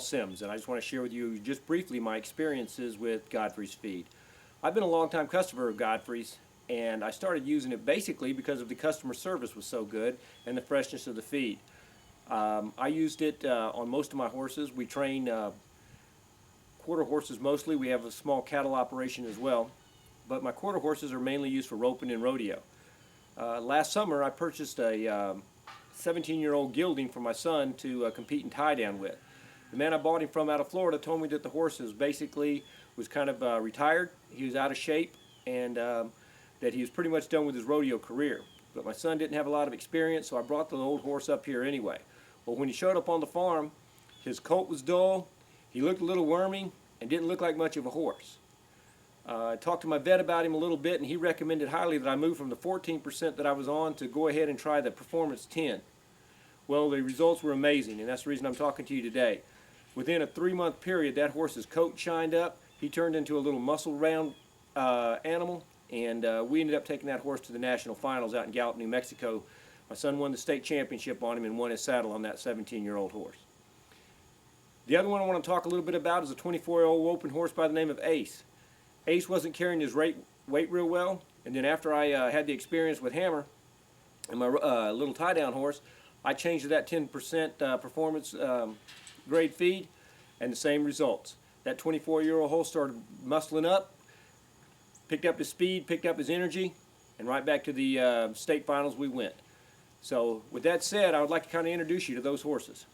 Sims, and I just want to share with you just briefly my experiences with Godfrey's feed. I've been a long-time customer of Godfrey's, and I started using it basically because of the customer service was so good and the freshness of the feed. I used it on most of my horses. We train quarter horses mostly. We have a small cattle operation as well, but my quarter horses are mainly used for roping and rodeo. Last summer I purchased a 17-year-old gelding for my son to compete in tie-down with. The man I bought him from out of Florida told me that the horse was kind of retired. He was out of shape, and that he was pretty much done with his rodeo career. But my son didn't have a lot of experience, so I brought the old horse up here anyway. Well, when he showed up on the farm, his coat was dull, he looked a little wormy, and didn't look like much of a horse. I talked to my vet about him a little bit, and he recommended highly that I move from the 14% that I was on to go ahead and try the Performance 10. Well, the results were amazing, and that's the reason I'm talking to you today. Within a 3-month period, that horse's coat shined up. He turned into a little muscle-round animal, and we ended up taking that horse to the national finals out in Gallup, New Mexico. My son won the state championship on him and won his saddle on that 17-year-old horse. The other one I want to talk a little bit about is a 24-year-old open horse by the name of Ace. Ace wasn't carrying his weight real well, and then after I had the experience with Hammer and my little tie-down horse, I changed to that 10% performance grade feed, and the same results. That 24-year-old horse started muscling up, picked up his speed, picked up his energy, and right back to the state finals we went. So with that said, I would like to kind of introduce you to those horses.